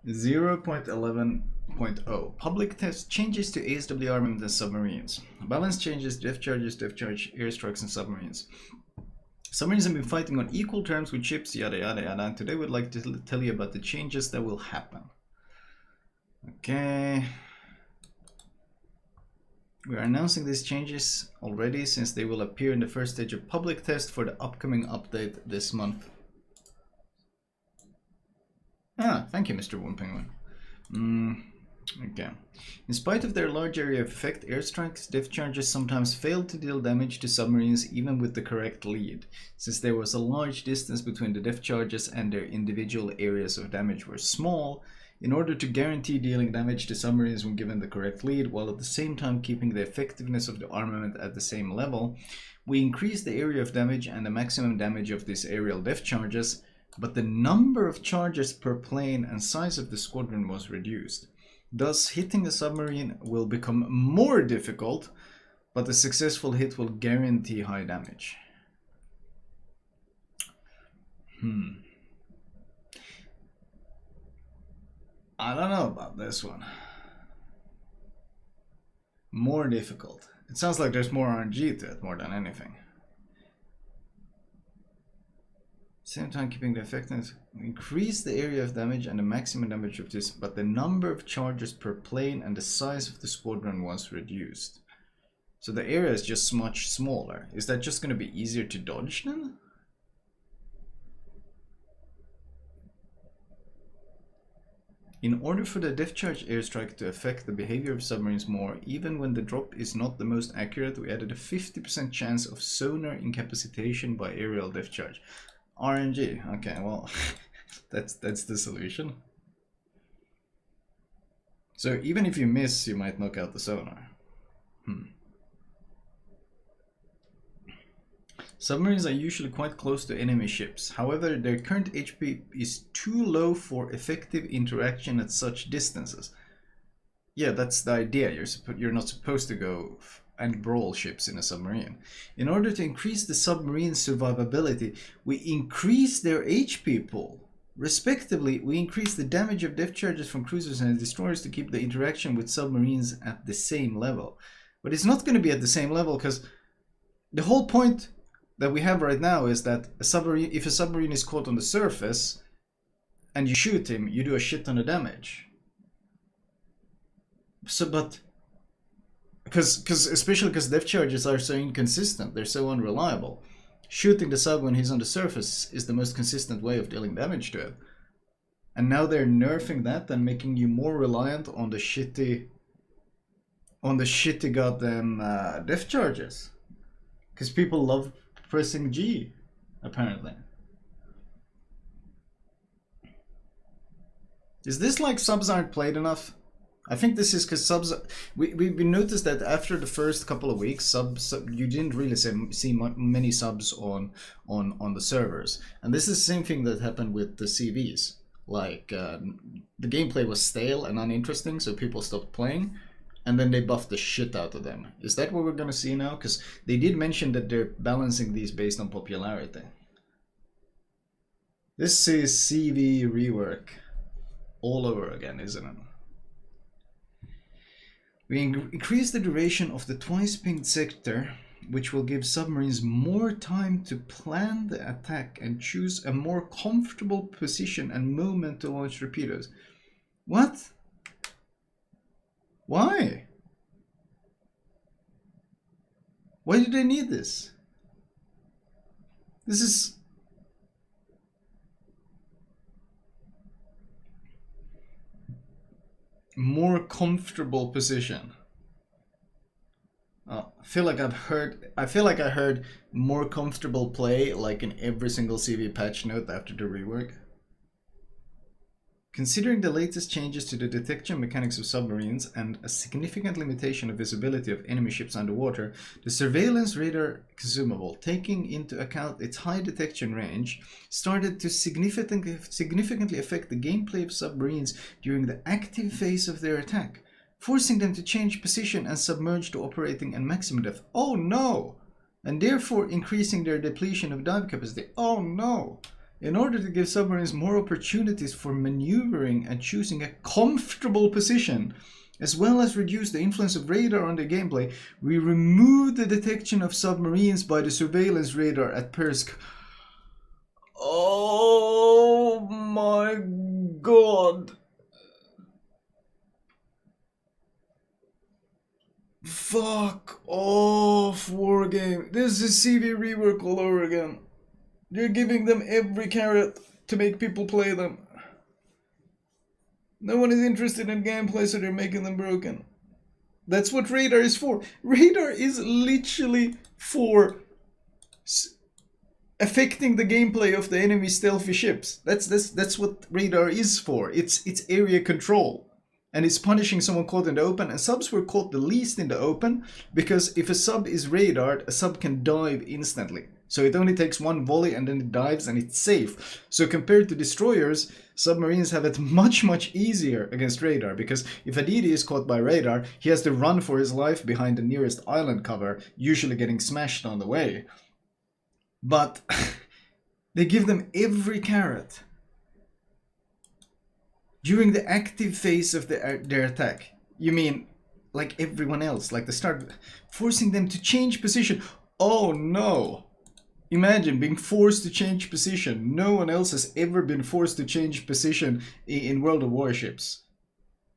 0.11.0 Public test changes to ASW armament and submarines. Balance changes, depth charges, depth charge, airstrikes, and submarines. Submarines have been fighting on equal terms with ships, yada yada yada, and today we'd like to tell you about the changes that will happen. Okay. We are announcing these changes already since they will appear in the first stage of public test for the upcoming update this month. Ah, thank you, Mr. Warm Penguin. Okay. In spite of their large area of effect, airstrikes, depth charges sometimes failed to deal damage to submarines even with the correct lead, since there was a large distance between the depth charges and their individual areas of damage were small. In order to guarantee dealing damage to submarines when given the correct lead, while at the same time keeping the effectiveness of the armament at the same level, we increased the area of damage and the maximum damage of these aerial depth charges, but the number of charges per plane and size of the squadron was reduced. Thus, hitting a submarine will become more difficult, but a successful hit will guarantee high damage. I don't know about this one. More difficult. It sounds like there's more RNG to it more than anything. Same time keeping the effectiveness, increase the area of damage and the maximum damage of this, but the number of charges per plane and the size of the squadron was reduced. So the area is just much smaller. Is that just going to be easier to dodge then? In order for the depth charge airstrike to affect the behavior of submarines more, even when the drop is not the most accurate, we added a 50% chance of sonar incapacitation by aerial depth charge. RNG, okay, well, that's the solution. So even if you miss, you might knock out the sonar. Submarines are usually quite close to enemy ships. However, their current HP is too low for effective interaction at such distances. Yeah, that's the idea. You're not supposed to go and brawl ships in a submarine. In order to increase the submarine's survivability, we increase their HP pool. Respectively, we increase the damage of depth charges from cruisers and destroyers to keep the interaction with submarines at the same level. But it's not going to be at the same level because the whole point that we have right now is that if a submarine is caught on the surface and you shoot him, you do a shit ton of damage. So, but especially because depth charges are so inconsistent, they're so unreliable. Shooting the sub when he's on the surface is the most consistent way of dealing damage to it. And now they're nerfing that and making you more reliant on the shitty goddamn depth charges. Because people love pressing G, apparently. Is this like subs aren't played enough? I think this is because subs. We noticed that after the first couple of weeks, you didn't really see many subs on the servers, and this is the same thing that happened with the CVs. Like the gameplay was stale and uninteresting, so people stopped playing, and then they buffed the shit out of them. Is that what we're gonna see now? Because they did mention that they're balancing these based on popularity. This is CV rework all over again, isn't it? We increase the duration of the twice pinged sector, which will give submarines more time to plan the attack and choose a more comfortable position and movement to launch torpedoes. What? Why? Why do they need this? This is... more comfortable position. I feel like I heard more comfortable play like in every single CV patch note after the rework. Considering the latest changes to the detection mechanics of submarines and a significant limitation of visibility of enemy ships underwater, the surveillance radar consumable, taking into account its high detection range, started to significantly affect the gameplay of submarines during the active phase of their attack, forcing them to change position and submerge to operating at maximum depth. Oh no! And therefore increasing their depletion of dive capacity. Oh no! in order to give submarines more opportunities for maneuvering and choosing a comfortable position, as well as reduce the influence of radar on the gameplay, we removed the detection of submarines by the surveillance radar at Persk. Oh my god. Fuck off, Wargame. This is CV Rework all over again. You're giving them every carrot to make people play them. No one is interested in gameplay, so they're making them broken. That's what radar is for. Radar is literally for affecting the gameplay of the enemy stealthy ships. That's what radar is for. It's area control. And it's punishing someone caught in the open, and subs were caught the least in the open, because if a sub is radared, a sub can dive instantly. So it only takes one volley and then it dives and it's safe. So compared to destroyers, submarines have it much easier against radar, because if a DD is caught by radar, he has to run for his life behind the nearest island cover, usually getting smashed on the way. But they give them every carrot during the active phase of their attack. You mean like everyone else, like the start, forcing them to change position. Oh no! Imagine being forced to change position. No one else has ever been forced to change position in World of Warships.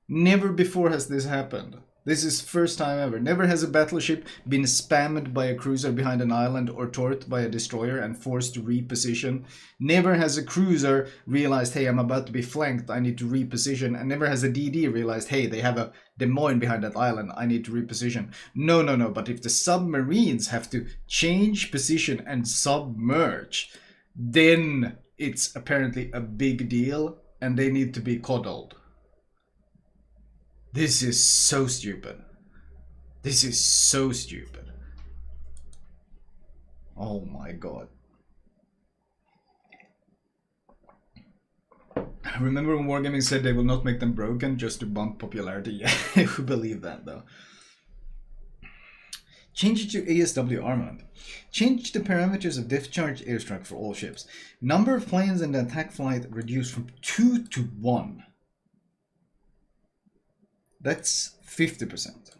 Never before has this happened. This is first time ever. Never has a battleship been spammed by a cruiser behind an island or torped by a destroyer and forced to reposition. Never has a cruiser realized, hey, I'm about to be flanked, I need to reposition. And never has a DD realized, hey, they have a Des Moines behind that island, I need to reposition. No. But if the submarines have to change position and submerge, then it's apparently a big deal and they need to be coddled. This is so stupid. This is so stupid. Oh my god. Remember when Wargaming said they will not make them broken just to bump popularity? Yeah, who believe that though? Change it to ASW armament. Change the parameters of discharge airstrike for all ships. Number of planes in the attack flight reduced from 2 to 1. That's 50%.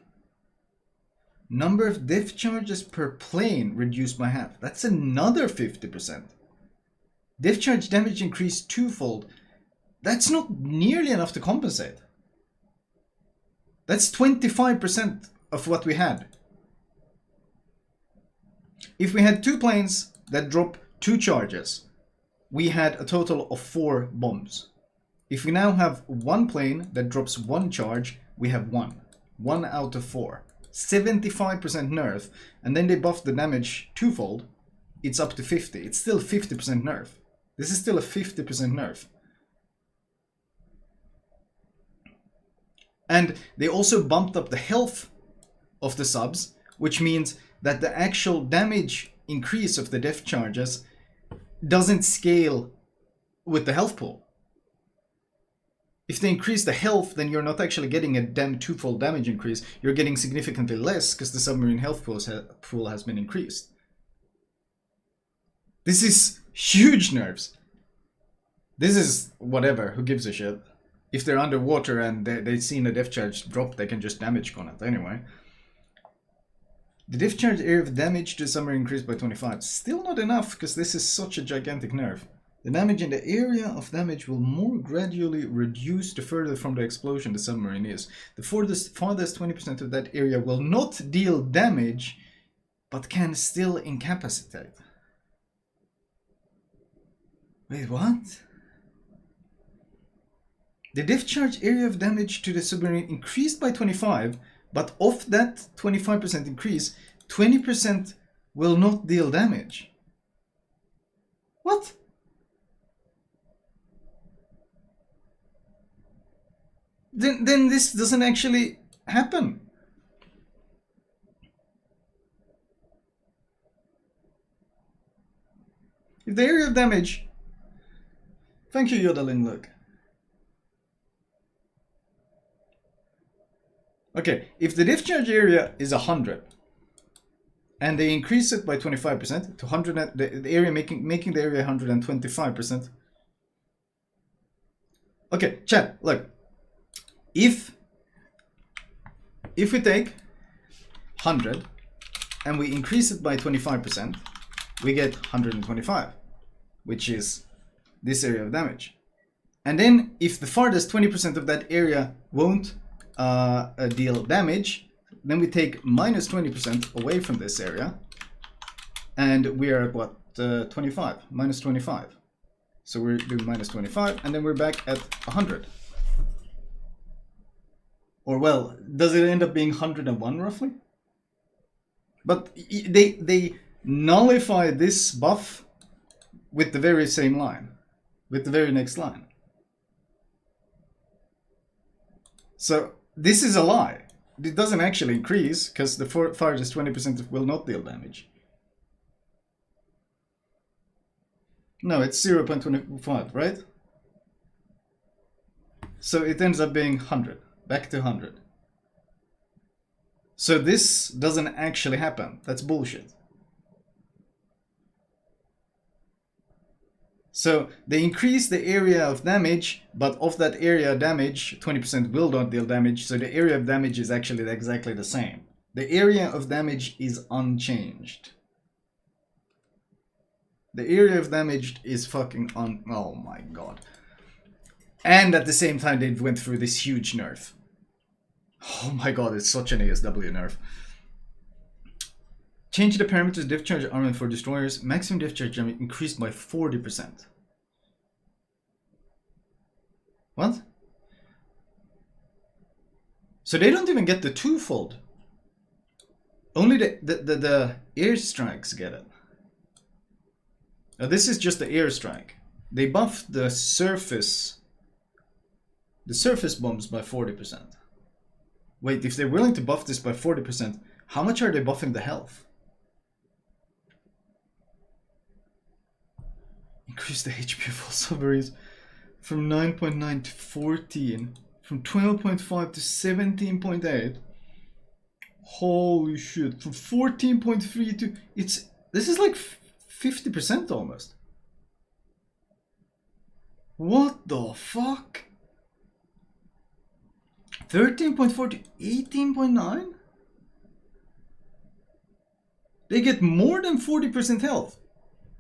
Number of diff charges per plane reduced by half. That's another 50%. Diff charge damage increased twofold. That's not nearly enough to compensate. That's 25% of what we had. If we had 2 planes that drop 2 charges, we had a total of 4 bombs. If we now have 1 plane that drops 1 charge, we have 1. 1 out of 4. 75% nerf, and then they buff the damage twofold, it's up to 50. It's still 50% nerf. This is still a 50% nerf. And they also bumped up the health of the subs, which means that the actual damage increase of the def charges doesn't scale with the health pool. If they increase the health, then you're not actually getting a twofold damage increase. You're getting significantly less because the submarine health pool has been increased. This is huge nerfs. This is whatever, who gives a shit. If they're underwater and they've seen a def charge drop, they can just damage con it anyway. The def charge area of damage to submarine increased by 25. Still not enough because this is such a gigantic nerf. The damage in the area of damage will more gradually reduce the further from the explosion the submarine is. The farthest 20% of that area will not deal damage, but can still incapacitate. Wait, what? The discharge area of damage to the submarine increased by 25, but of that 25% increase, 20% will not deal damage. What? Then this doesn't actually happen. If the area of damage... Thank you, Yodeling, look. Okay, if the discharge area is 100, and they increase it by 25% to 100. The area making the area 125%. Okay, chat. Look, if we take 100 and we increase it by 25%, we get 125, which is this area of damage. And then if the farthest 20% of that area won't deal damage, then we take minus 20% away from this area, and we are at what, 25, minus 25. So we're doing minus 25, and then we're back at 100. Or well, does it end up being 101 roughly? But they nullify this buff with the very same line, with the very next line. So this is a lie. It doesn't actually increase because the farthest 20% will not deal damage. No, it's 0.25, right? So it ends up being 100, back to 100. So this doesn't actually happen. That's bullshit. So they increase the area of damage, but of that area damage, 20% will not deal damage, so the area of damage is actually exactly the same. The area of damage is unchanged. The area of damage is fucking oh my god. And at the same time they went through this huge nerf. Oh my god, it's such an ASW nerf. Change the parameters diff charge armament for destroyers. Maximum diff charge increased by 40%. What? So they don't even get the twofold. Only the airstrikes get it. Now this is just the airstrike. They buffed the surface bombs by 40%. Wait, if they're willing to buff this by 40%, how much are they buffing the health? Increase the HP of all submarines from 9.9 to 14, from 12.5 to 17.8. Holy shit, from 14.3 to this is like 50% almost. What the fuck? 13.4 to 18.9? They get more than 40% health.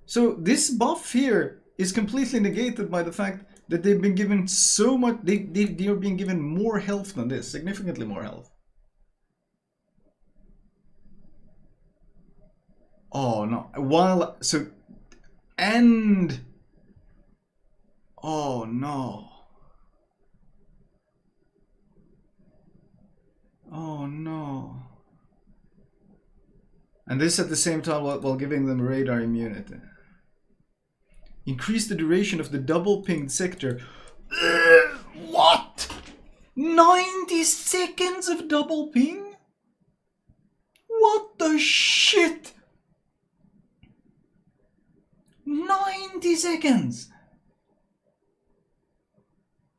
So this buff here is completely negated by the fact that they've been given so much, they are being given more health than this, significantly more health. Oh no, oh no. Oh no. And this at the same time while giving them radar immunity. Increase the duration of the double pinged sector. What? 90 seconds of double ping? What the shit? 90 seconds.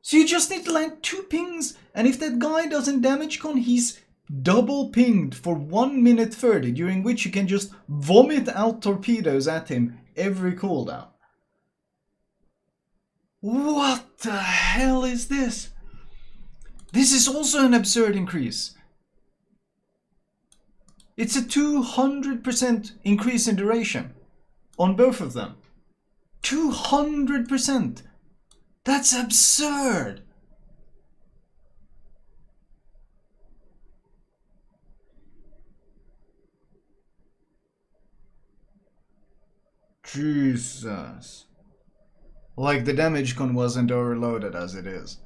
So you just need to land 2 pings, and if that guy doesn't damage con, he's double pinged for 1 minute 30, during which you can just vomit out torpedoes at him every cooldown. What the hell is this? This is also an absurd increase. It's a 200% increase in duration on both of them. 200%. That's absurd. Jesus. Like the damage con wasn't overloaded as it is.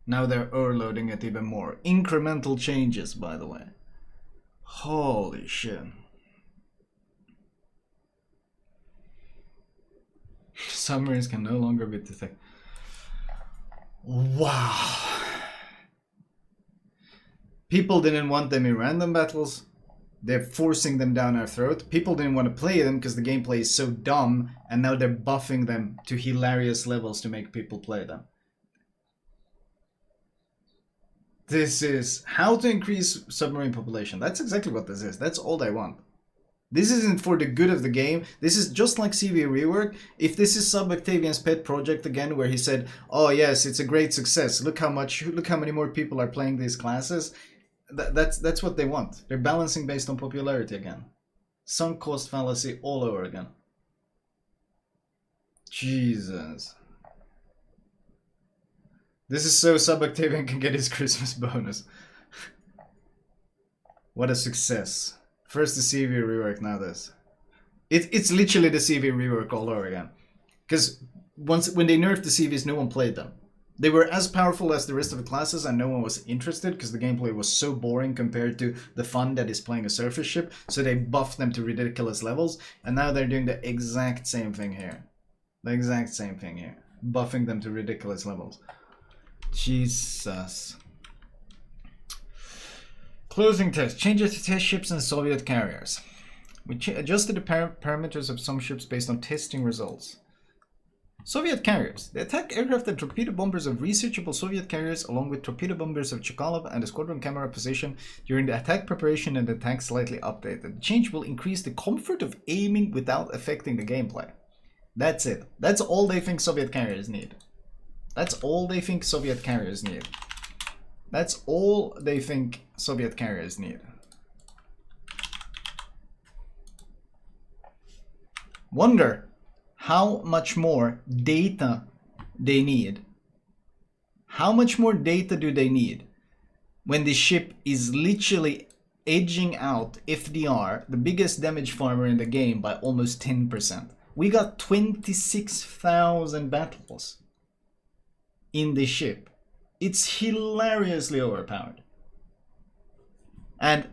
Now they're overloading it even more. Incremental changes, by the way. Holy shit. Submarines can no longer be detected. Wow. People didn't want them in random battles. They're forcing them down our throat. People didn't want to play them because the gameplay is so dumb, and now they're buffing them to hilarious levels to make people play them. This is how to increase submarine population. That's exactly what this is. That's all they want. This isn't for the good of the game. This is just like CV Rework. If this is Sub-Octavian's pet project again, where he said, "Oh yes, it's a great success. Look how many more people are playing these classes." That's what they want. They're balancing based on popularity again. Sunk cost fallacy all over again. Jesus. This is so Sub-Octavian can get his Christmas bonus. What a success. First the CV rework, now this. It's literally the CV rework all over again. Because when they nerfed the CVs, no one played them. They were as powerful as the rest of the classes and no one was interested because the gameplay was so boring compared to the fun that is playing a surface ship. So they buffed them to ridiculous levels, and now they're doing the exact same thing here. The exact same thing here. Buffing them to ridiculous levels. Jesus. Closing test. Changes to test ships and Soviet carriers. We adjusted the parameters of some ships based on testing results. Soviet carriers. They attack aircraft and torpedo bombers of researchable Soviet carriers along with torpedo bombers of Chkalov and the squadron camera position during the attack preparation and attack slightly updated. The change will increase the comfort of aiming without affecting the gameplay. That's it. That's all they think Soviet carriers need. That's all they think Soviet carriers need. That's all they think Soviet carriers need. Wonder how much more data they need. How much more data do they need when the ship is literally edging out FDR, the biggest damage farmer in the game, by almost 10%. We got 26,000 battles in the ship. It's hilariously overpowered. And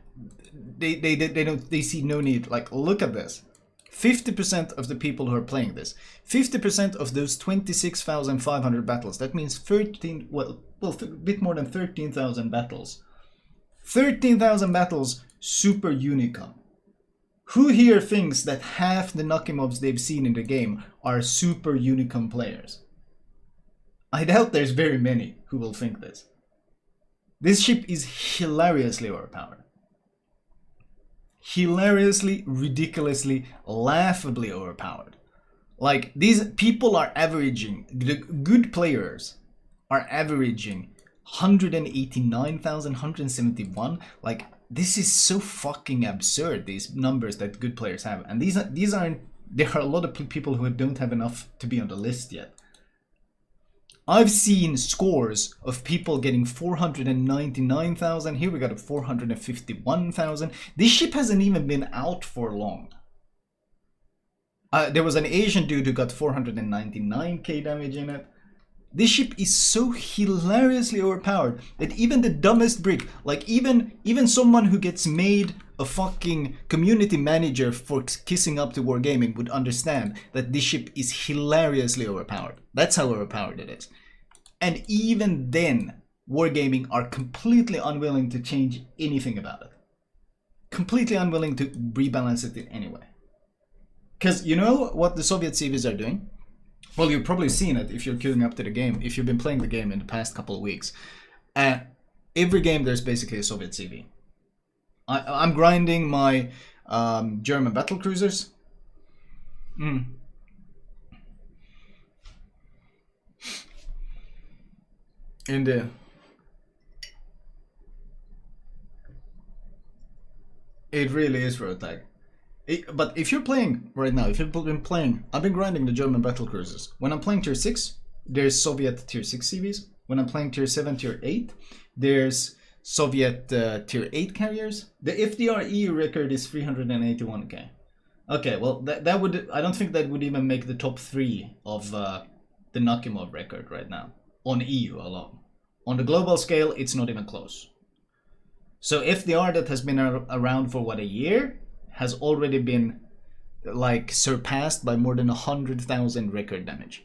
they see no need. Like, look at this. 50% of the people who are playing this, 50% of those 26,500 battles, that means a bit more than 13,000 battles. 13,000 battles, super Unicom. Who here thinks that half the Nakimovs they've seen in the game are super Unicom players? I doubt there's very many who will think this. This ship is hilariously overpowered. Hilariously, ridiculously, laughably overpowered. Like, these people are averaging, the good players are averaging 189,000, 171. Like, this is so fucking absurd, these numbers that good players have. And these aren't, there are a lot of people who don't have enough to be on the list yet. I've seen scores of people getting 499,000. Here we got a 451,000. This ship hasn't even been out for long. There was an Asian dude who got 499k damage in it. This ship is so hilariously overpowered that even the dumbest brick, like even someone who gets made a fucking community manager for kissing up to Wargaming would understand that this ship is hilariously overpowered. That's how overpowered it is. And even then, Wargaming are completely unwilling to change anything about it. Completely unwilling to rebalance it in any way. Because you know what the Soviet CVs are doing? Well, you've probably seen it if you're queuing up to the game, if you've been playing the game in the past couple of weeks. Every game there's basically a Soviet CV. I'm grinding my German battlecruisers. In the it really is road tag. But if you're playing right now, if you've been playing, I've been grinding the German battlecruisers. When I'm playing tier 6, there's Soviet tier 6 CVs. When I'm playing tier 7, tier 8, there's Soviet tier 8 carriers. The FDR EU record is 381k. Okay, well that would, I don't think that would even make the top 3 of the Nakimov record right now on EU alone. On the global scale, it's not even close. So FDR that has been around for what, a year, has already been like surpassed by more than 100,000 record damage.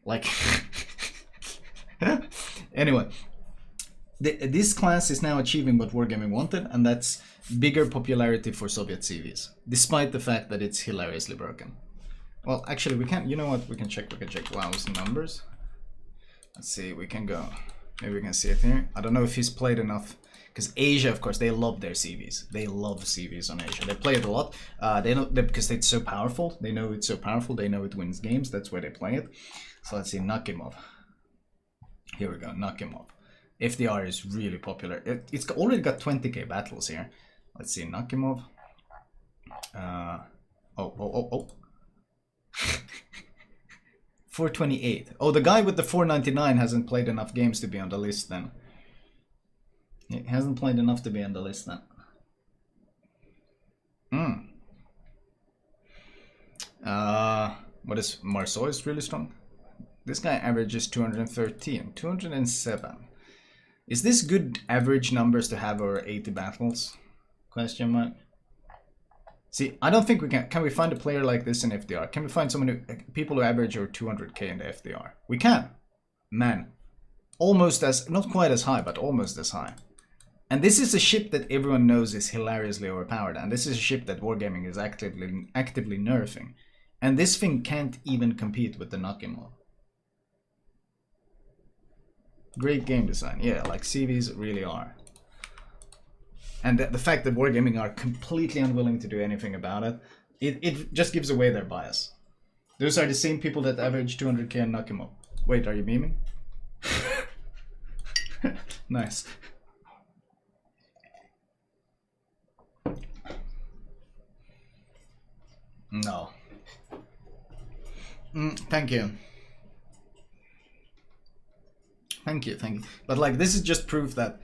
Like, anyway, this class is now achieving what Wargaming wanted, and that's bigger popularity for Soviet CVs, despite the fact that it's hilariously broken. Well, actually, we can, you know what, we can check WoW's numbers. Let's see, we can go, maybe we can see it here. I don't know if he's played enough, Because Asia, of course, they love their CVs. They love CVs on Asia. They play it a lot. Because it's so powerful. They know it's so powerful. They know it wins games. That's why they play it. So let's see, Nakimov. Here we go, Nakimov. FDR is really popular. It's already got 20k battles here. Let's see, Nakimov. Oh. 428. Oh, the guy with the 499 hasn't played enough games to be on the list then. He hasn't played enough to be on the list then. What is Marceau is really strong. This guy averages 213, 207. Is this good average numbers to have over 80 battles? Question mark. See, I don't think we can. Can we find a player like this in FDR? Can we find someone people who average over 200k in the FDR? We can. Man. Almost as, not quite as high, but almost as high. And this is a ship that everyone knows is hilariously overpowered. And this is a ship that Wargaming is actively nerfing. And this thing can't even compete with the Nakimov. Great game design. Yeah, like CVs really are. And the fact that Wargaming are completely unwilling to do anything about it, it just gives away their bias. Those are the same people that average 200k in Nakimov. Wait, are you memeing? Nice. No. Thank you. Thank you. But like, this is just proof that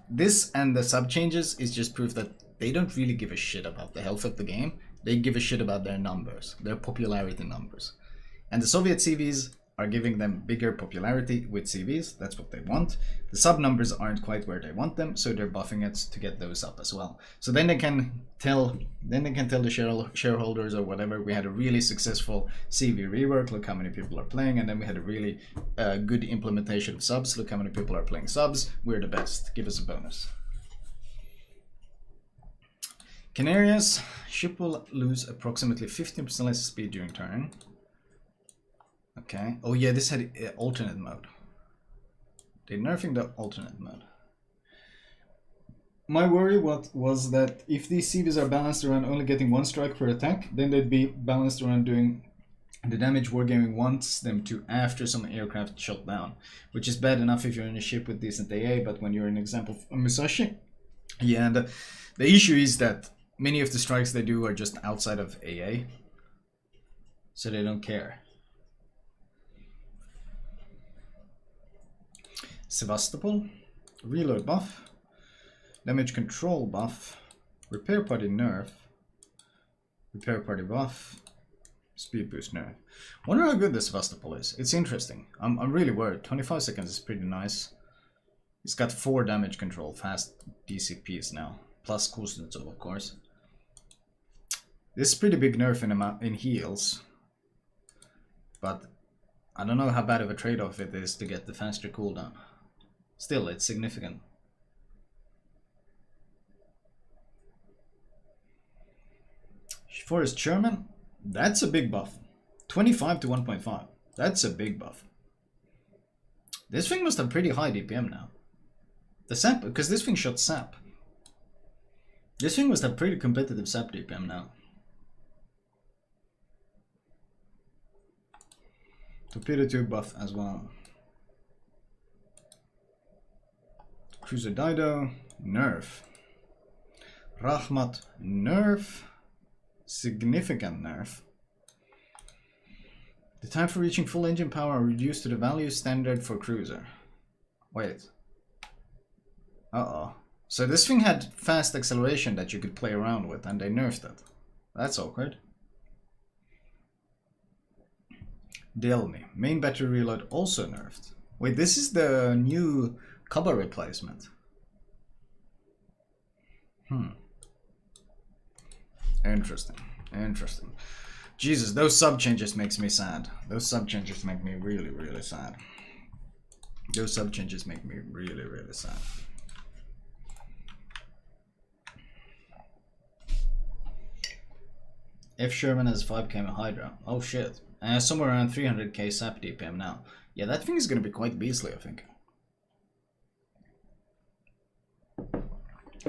this and the sub changes is just proof that they don't really give a shit about the health of the game. They give a shit about their numbers, their popularity numbers. And the Soviet CVs are giving them bigger popularity with CVs. That's what they want. The sub numbers aren't quite where they want them, so they're buffing it to get those up as well. So then they can tell the shareholders or whatever, we had a really successful CV rework, look how many people are playing, and then we had a really good implementation of subs, look how many people are playing subs, we're the best, give us a bonus. Canarias, ship will lose approximately 15% less speed during turn. Okay. Oh yeah, this had alternate mode. They're nerfing the alternate mode. My worry was that if these CVs are balanced around only getting one strike per attack, then they'd be balanced around doing the damage Wargaming wants them to after some aircraft shot down, which is bad enough if you're in a ship with decent AA, but when you're in example Musashi, yeah, and the issue is that many of the strikes they do are just outside of AA, so they don't care. Sevastopol, reload buff, damage control buff, repair party nerf, repair party buff, speed boost nerf. Wonder how good this Sevastopol is. It's interesting. I'm really worried. 25 seconds is pretty nice. It's got 4 damage control, fast DCPs now, plus Kuznetsov of course. This is pretty big nerf in heals, but I don't know how bad of a trade-off it is to get the faster cooldown. Still, it's significant. Forest Sherman, that's a big buff. 25 to 1.5. That's a big buff. This thing must have pretty high DPM now. The sap, because this thing shot sap. This thing must have pretty competitive sap DPM now. Torpedo tube buff as well. Cruiser Dido, nerf. Rahmat, nerf. Significant nerf. The time for reaching full engine power are reduced to the value standard for cruiser. Wait. Uh-oh. So this thing had fast acceleration that you could play around with, and they nerfed it. That's awkward. Delmi. Main battery reload also nerfed. Wait, this is the new cover replacement. Interesting. Interesting. Jesus, those sub changes makes me sad. Those sub changes make me really, really sad. Those sub changes make me really, really sad. F Sherman has 5k Hydra. Oh shit. Somewhere around 300k SAP DPM now. Yeah, that thing is gonna be quite beastly, I think.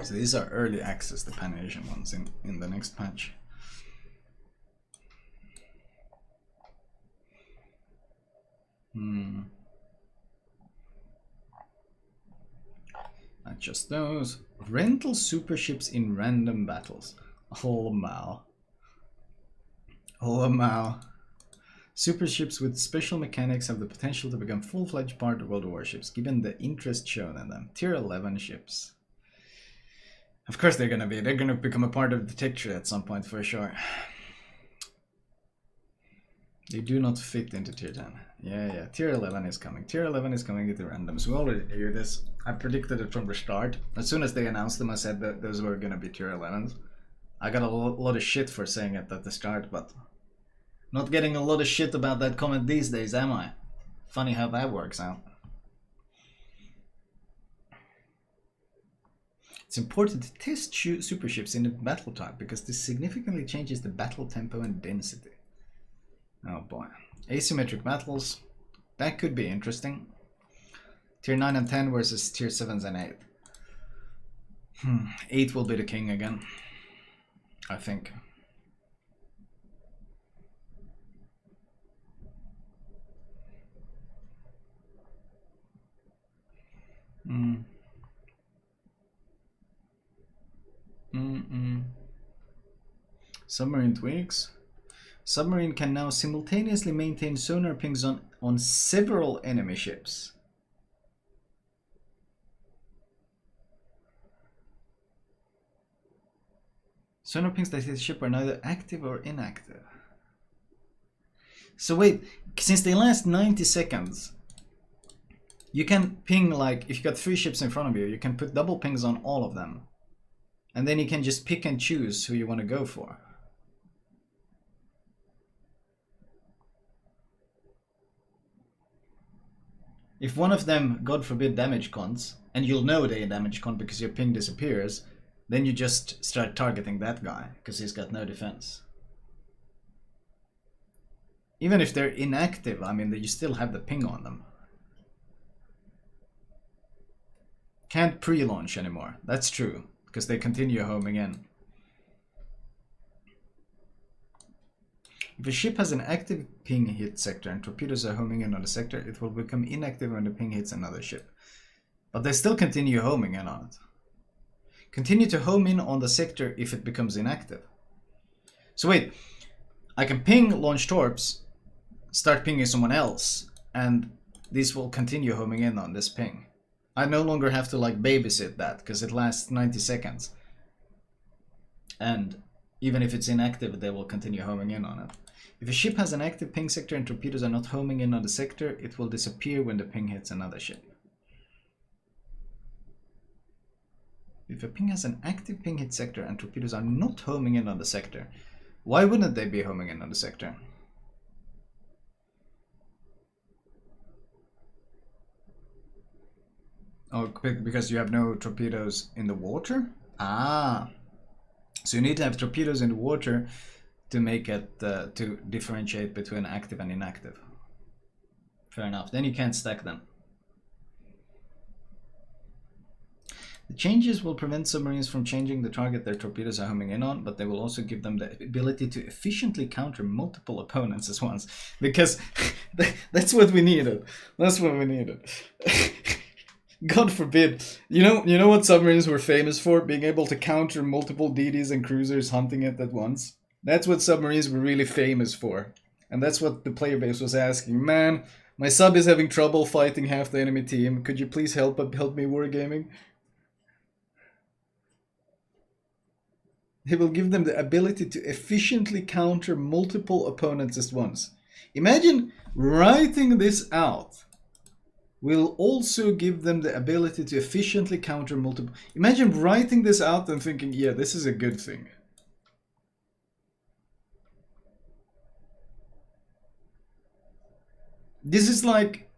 So these are early access, the Pan-Asian ones in the next patch. Not just those. Rental superships in random battles. Oh wow. Oh wow. Superships with special mechanics have the potential to become full-fledged part of World Warships, given the interest shown in them. Tier 11 ships. Of course they're gonna be. They're gonna become a part of the tech tree at some point for sure. They do not fit into tier 10. Yeah. Tier 11 is coming. Tier 11 is coming with the randoms. We already knew this. I predicted it from the start. As soon as they announced them, I said that those were gonna be tier 11s. I got a lot of shit for saying it at the start, but not getting a lot of shit about that comment these days, am I? Funny how that works out. It's important to test superships in the battle type because this significantly changes the battle tempo and density. Oh boy. Asymmetric battles. That could be interesting. Tier 9 and 10 versus tier 7s and 8. 8 will be the king again, I think. Submarine tweaks. Submarine can now simultaneously maintain sonar pings on several enemy ships. Sonar pings that hit the ship are neither active or inactive. So wait, since they last 90 seconds, you can ping, like, if you got 3 ships in front of you, you can put double pings on all of them. And then you can just pick and choose who you want to go for. If one of them, God forbid, damage cons, and you'll know they damage con because your ping disappears, then you just start targeting that guy, because he's got no defense. Even if they're inactive, I mean, you still have the ping on them. Can't pre-launch anymore, that's true, because they continue homing in. If a ship has an active ping hit sector and torpedoes are homing in on the sector, it will become inactive when the ping hits another ship. But they still continue homing in on it. Continue to home in on the sector if it becomes inactive. So wait, I can ping launch torps, start pinging someone else, and these will continue homing in on this ping. I no longer have to like babysit that because it lasts 90 seconds. And even if it's inactive, they will continue homing in on it. If a ship has an active ping sector and torpedoes are not homing in on the sector, it will disappear when the ping hits another ship. If a ping has an active ping hit sector and torpedoes are not homing in on the sector, why wouldn't they be homing in on the sector? Oh, because you have no torpedoes in the water? Ah, so you need to have torpedoes in the water to make it, to differentiate between active and inactive. Fair enough, then you can't stack them. The changes will prevent submarines from changing the target their torpedoes are homing in on, but they will also give them the ability to efficiently counter multiple opponents at once. Because that's what we needed. That's what we needed. God forbid. You know what submarines were famous for? Being able to counter multiple DDs and cruisers hunting it at once. That's what submarines were really famous for. And that's what the player base was asking. Man, my sub is having trouble fighting half the enemy team. Could you please help me wargaming? He will give them the ability to efficiently counter multiple opponents at once. Imagine writing this out. Will also give them the ability to efficiently counter multiple... Imagine writing this out and thinking, yeah, this is a good thing. This is like...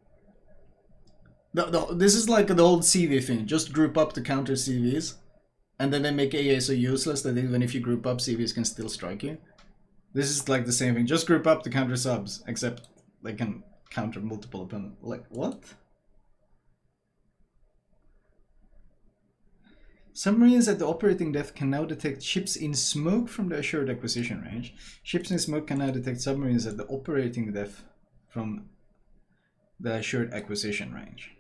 This is like the old CV thing. Just group up to counter CVs. And then they make AA so useless that even if you group up, CVs can still strike you. This is like the same thing. Just group up to counter subs, except they can counter multiple opponents. Like, what? Submarines at the operating depth can now detect ships in smoke from the assured acquisition range. Ships in smoke can now detect submarines at the operating depth from the assured acquisition range.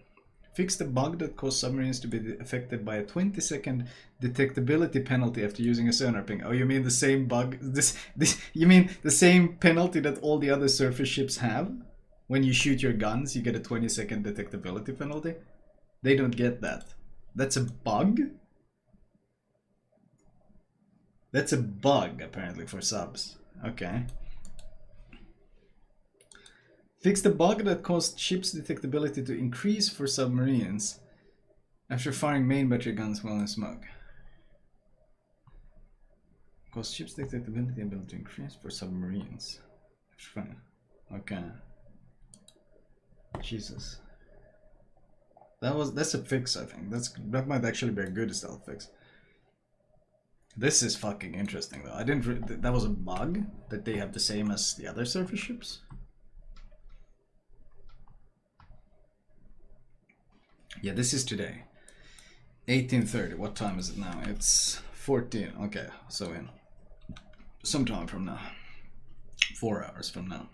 Fix the bug that caused submarines to be affected by a 20-second detectability penalty after using a sonar ping. Oh, you mean the same bug? You mean the same penalty that all the other surface ships have? When you shoot your guns, you get a 20-second detectability penalty? They don't get that. That's a bug? That's a bug, apparently, for subs. Okay. Fix the bug that caused ships' detectability to increase for submarines after firing main battery guns while in smoke. Caused ships' detectability ability to increase for submarines. Okay. Jesus. That's a fix, I think. That might actually be a good stealth fix. This is fucking interesting, though. I didn't. That was a bug that they have the same as the other surface ships. Yeah, this is today. 18:30. What time is it now? It's 14. Okay, so in some time from now. 4 hours from now.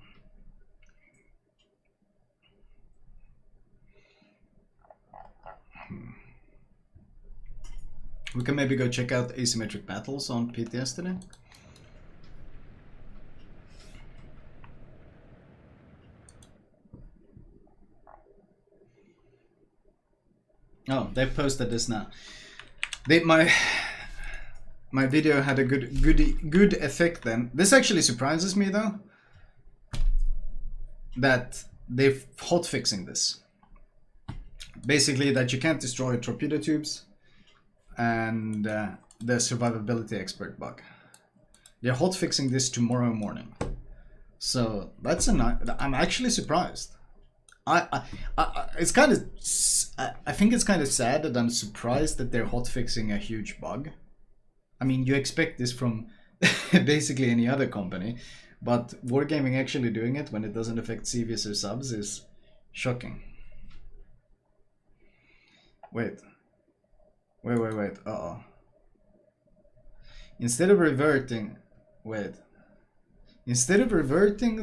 We can maybe go check out asymmetric battles on PTS today. Oh, they've posted this now. My video had a good effect then. This actually surprises me though. That they're hotfixing this. Basically that you can't destroy torpedo tubes and the survivability expert bug. They're hotfixing this tomorrow morning. So that's I'm actually surprised. It's kind of, I think it's kind of sad that I'm surprised that they're hotfixing a huge bug. I mean, you expect this from basically any other company, but Wargaming actually doing it when it doesn't affect CVs or subs is shocking. Wait. Uh-oh. Instead of reverting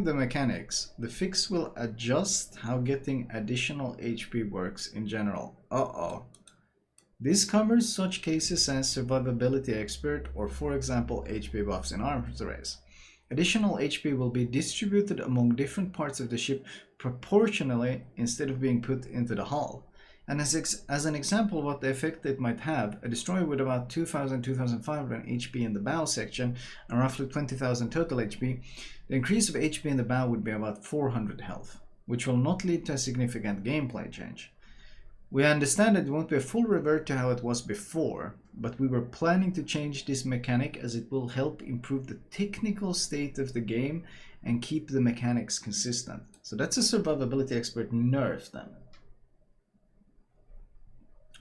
the mechanics, the fix will adjust how getting additional HP works in general. Uh-oh. This covers such cases as survivability expert or, for example, HP buffs in arms race. Additional HP will be distributed among different parts of the ship proportionally instead of being put into the hull. And as an example of what the effect it might have, a destroyer with about 2,000-2,500 HP in the bow section and roughly 20,000 total HP, the increase of HP in the bow would be about 400 health, which will not lead to a significant gameplay change. We understand that it won't be a full revert to how it was before, but we were planning to change this mechanic as it will help improve the technical state of the game and keep the mechanics consistent. So that's a survivability expert nerf then.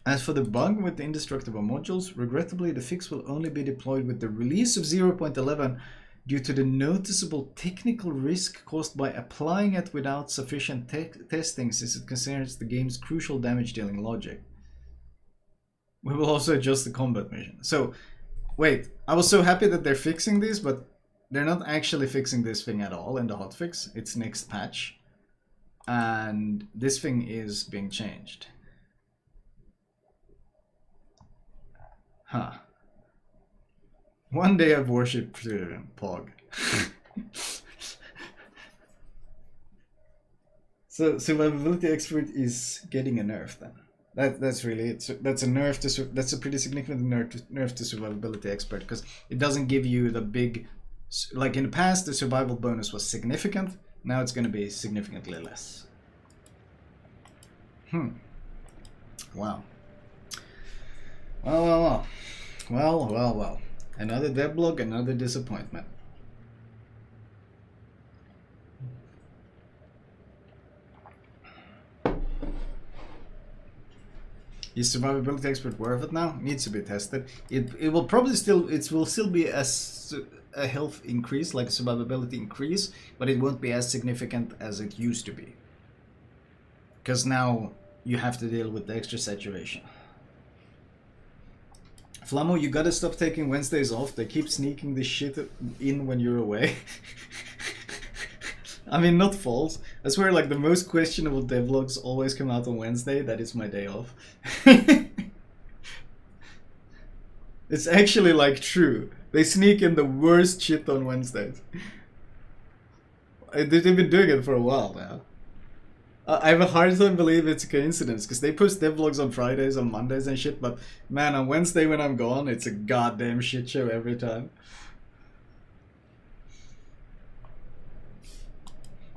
As for the bug with the indestructible modules, regrettably the fix will only be deployed with the release of 0.11 due to the noticeable technical risk caused by applying it without sufficient testing since it concerns the game's crucial damage dealing logic. We will also adjust the combat mission. So, wait, I was so happy that they're fixing this, but they're not actually fixing this thing at all in the hotfix. It's next patch. And this thing is being changed. Huh. One day I've worshipped Pog. So survivability expert is getting a nerf then. That's really it. So that's a nerf to that's a pretty significant nerf to survivability expert because it doesn't give you the big, like in the past the survival bonus was significant. Now it's going to be significantly less. Wow. Well. Another devblog, another disappointment. Is survivability expert worth it now? Needs to be tested. It will probably still be a health increase, like a survivability increase, but it won't be as significant as it used to be. Because now you have to deal with the extra saturation. Flamu, you gotta stop taking Wednesdays off. They keep sneaking this shit in when you're away. I mean, not false. I swear, like, the most questionable devlogs always come out on Wednesday. That is my day off. It's actually, like, true. They sneak in the worst shit on Wednesdays. They've been doing it for a while now. I have a hard time believing it's a coincidence, because they post devlogs on Fridays, on Mondays and shit, but man, on Wednesday when I'm gone, it's a goddamn shit show every time.